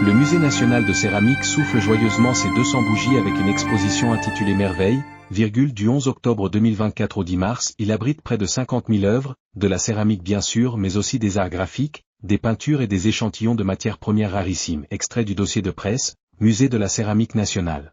Le Musée national de céramique souffle joyeusement ses 200 bougies avec une exposition intitulée Merveille, du 11 octobre 2024 au 10 mars. Il abrite près de 50 000 œuvres, de la céramique bien sûr mais aussi des arts graphiques, des peintures et des échantillons de matières premières rarissimes. Extrait du dossier de presse, Musée de la céramique nationale.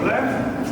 Problème?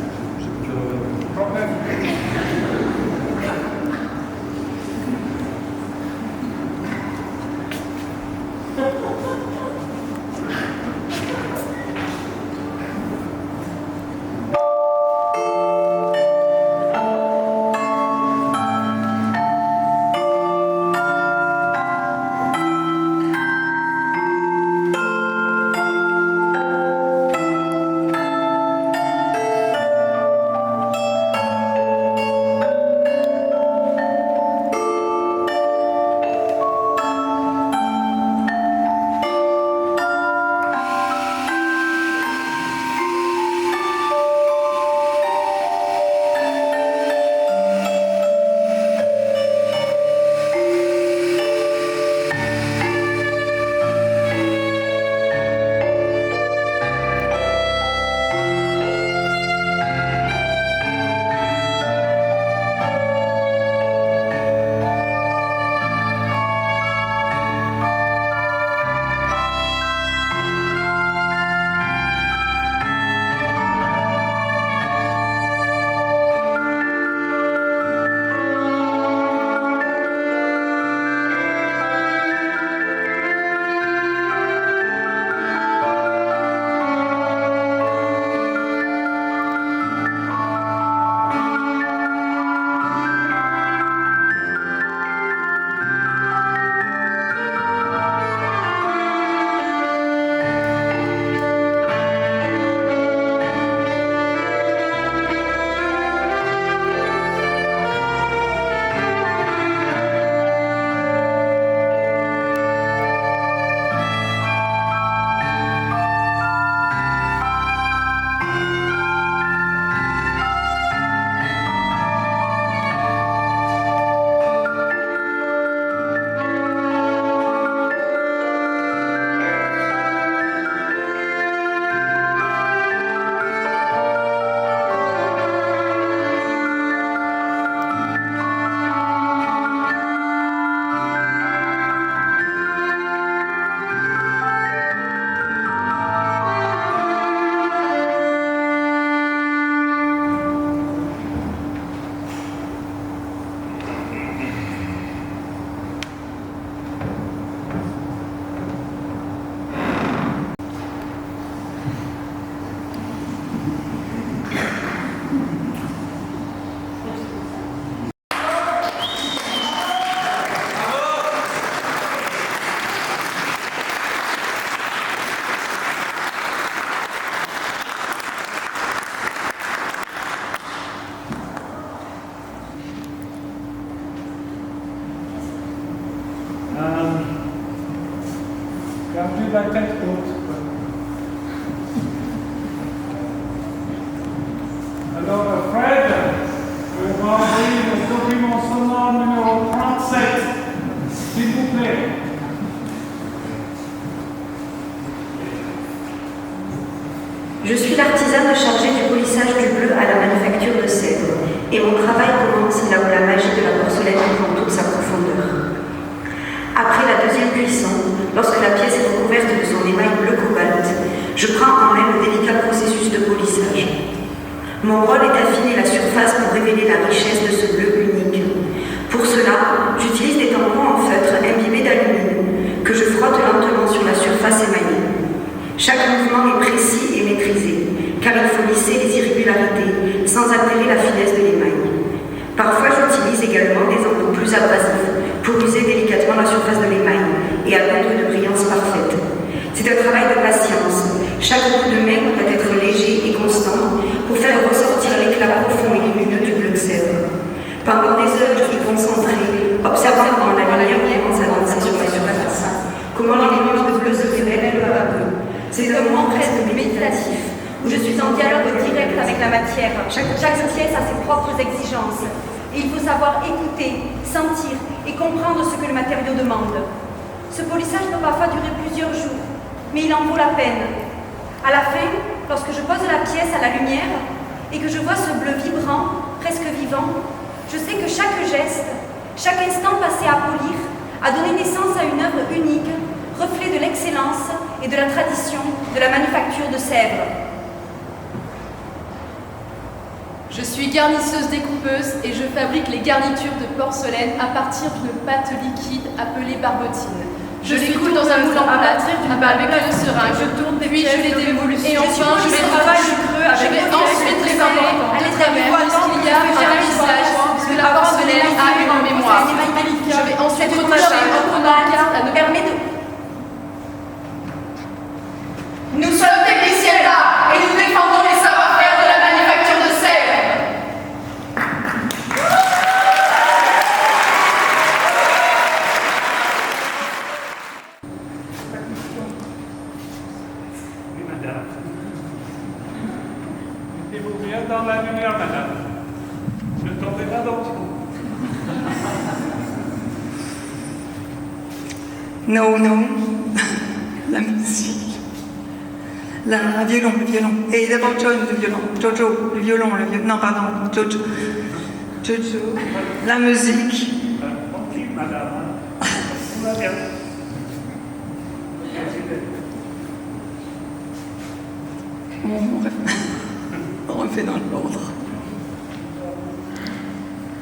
la tête haute. Alors, Fred, on va envoyer le document sonore numéro 37, s'il vous plaît. Je suis l'artisane chargée du polissage du bleu à la manufacture de Sèvres, et mon travail commence là où la magie de la porcelaine prend toute sa profondeur. Après la deuxième cuisson, lorsque la pièce est recouverte de son émail bleu cobalt, je prends en main le délicat processus de polissage. Mon rôle est d'affiner la surface pour révéler la richesse de ce bleu unique. Pour cela, j'utilise des tampons en feutre imbibés d'alumine que je frotte lentement sur la surface émaillée. Chaque mouvement est précis et maîtrisé, car il faut lisser les irrégularités sans altérer la finesse de l'émail. Parfois, j'utilise également des embouts plus abrasifs pour user délicatement la surface de l'émail et atteindre une brillance parfaite. C'est un travail de patience. Chaque coup de main doit être léger et constant pour faire ressortir l'éclat profond et lumineux du bleu de Sèvres. Pendant des heures, je suis concentrée, observant comment la lumière commence à danser sur la surface, comment les nuances de bleu se révèlent peu à peu. C'est un moment presque méditatif, où je suis en dialogue direct avec la matière. Chaque pièce a ses propres exigences. Et il faut savoir écouter, sentir et comprendre ce que le matériau demande. Ce polissage peut parfois durer plusieurs jours, mais il en vaut la peine. À la fin, lorsque je pose la pièce à la lumière et que je vois ce bleu vibrant, presque vivant, je sais que chaque geste, chaque instant passé à polir, a donné naissance à une œuvre unique, reflet de l'excellence et de la tradition de la manufacture de Sèvres. Je suis garnisseuse découpeuse et je fabrique les garnitures de porcelaine à partir d'une pâte liquide appelée barbotine. Je les coule dans un moule en plâtre avec une seringue, puis je les démoule et enfin je vais ensuite les emmener à travers ce qu'il y a un visage que la porcelaine a eu en mémoire. Je vais ensuite retoucher en prenant garde à ne permet de... Nous sommes techniciens là et nous défendons les savoir-faire de la manufacture de Sèvres. Oui, madame. Mettez-vous bien dans la lumière, madame. Ne tombez pas dans le trou. No, no. La musique. Le violon. Et d'abord John, le violon. Jojo, le violon. Non, pardon, Jojo. La musique. Tranquille, madame. Tout va bien. On refait dans l'ordre.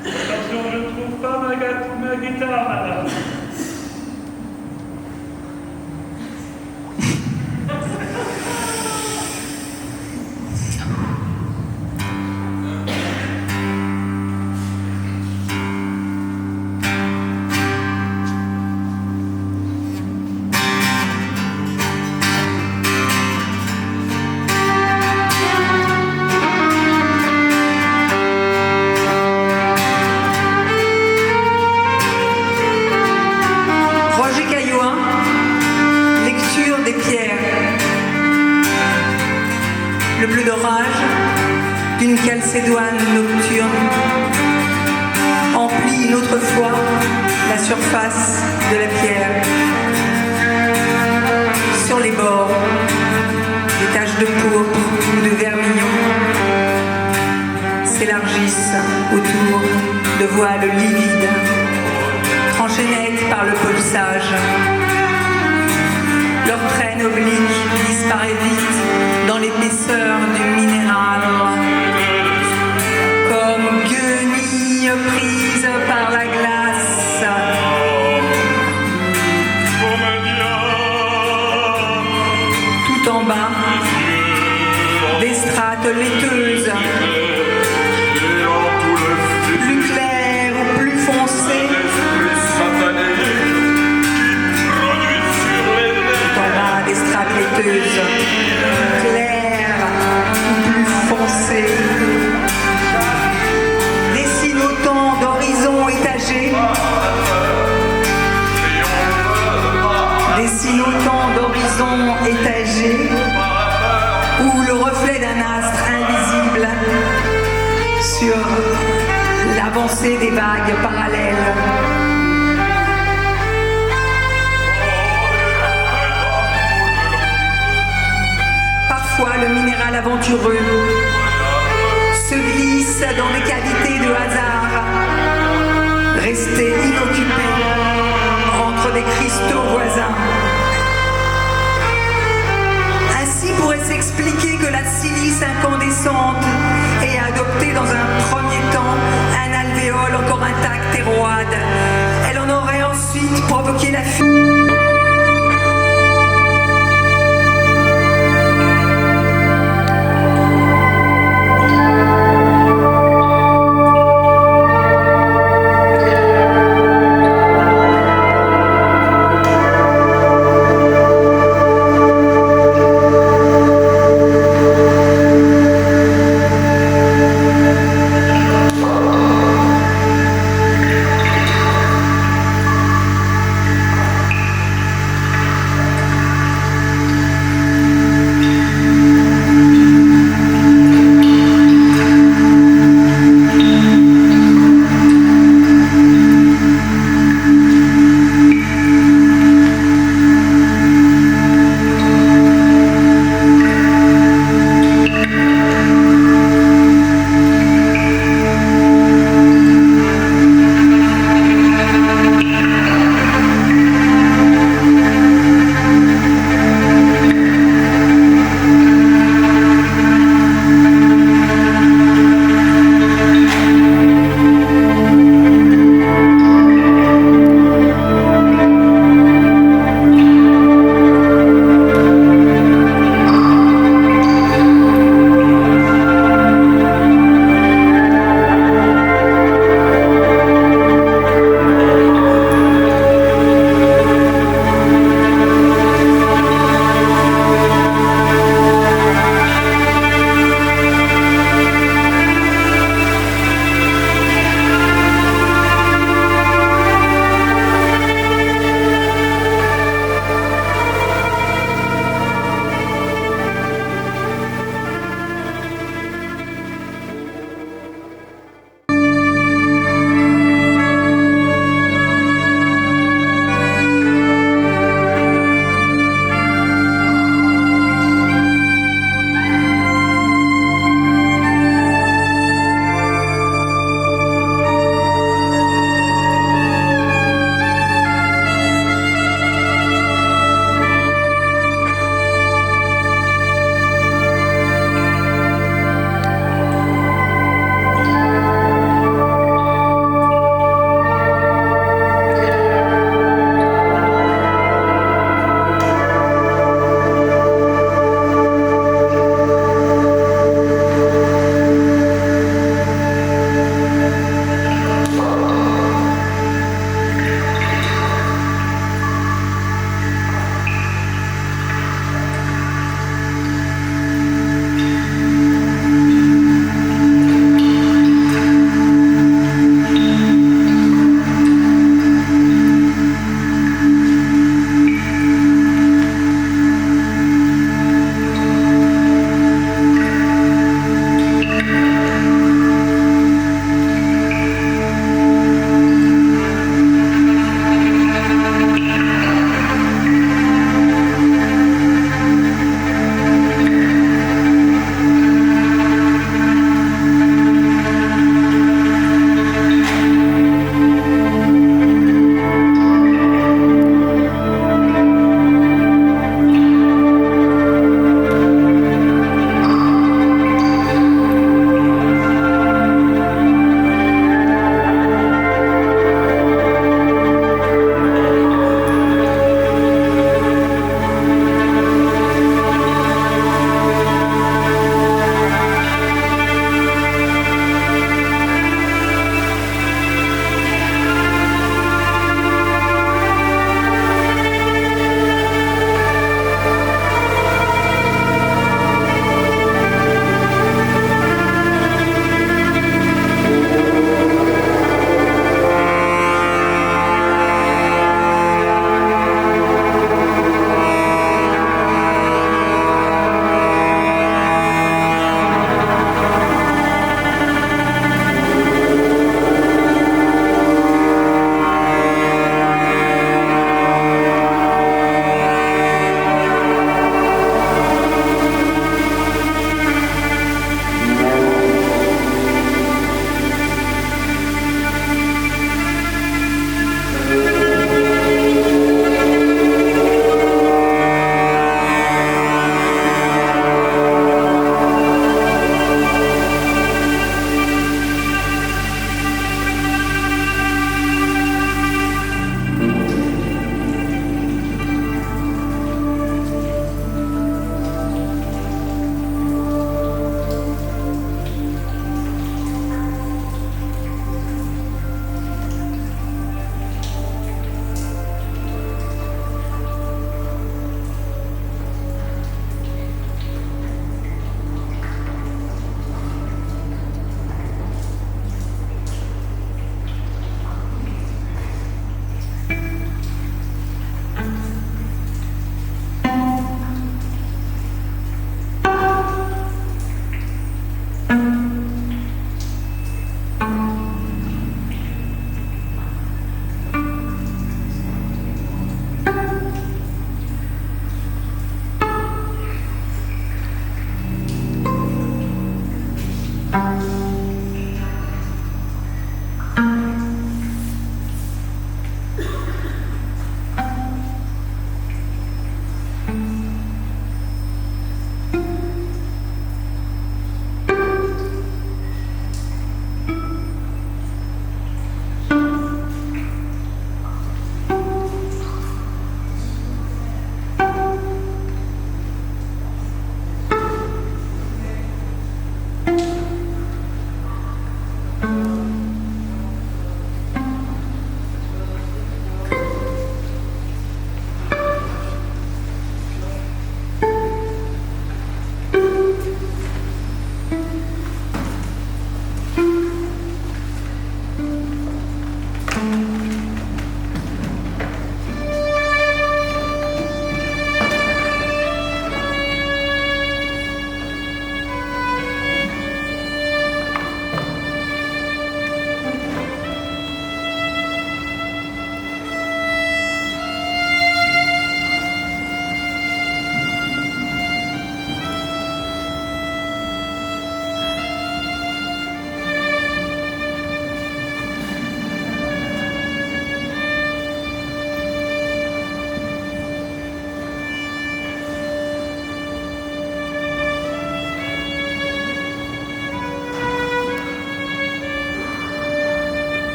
Attention, je ne trouve pas ma guitare, madame. Le bleu d'orage d'une calcédoine nocturne emplit une autre fois la surface de la pierre. Sur les bords, des taches de pourpre ou de vermillon s'élargissent autour de voiles livides, tranchées nettes par le polissage. Leur traîne oblique disparaît vite dans l'épaisseur du minéral, comme guenille prise par la glace. Tout en bas, des strates laiteuses, plus claires ou plus foncées. Des strates laiteuses, claires ou plus foncées, dessinent autant d'horizons étagés, dessinent autant d'horizons avancée des vagues parallèles. Parfois, le minéral aventureux se glisse dans des cavités de hasard, resté inoccupé entre des cristaux voisins. Ainsi pourrait s'expliquer que la silice incandescente ait adopté dans un premier temps un alvéole encore intact et roide. Elle en aurait ensuite provoqué la fuite. Merci.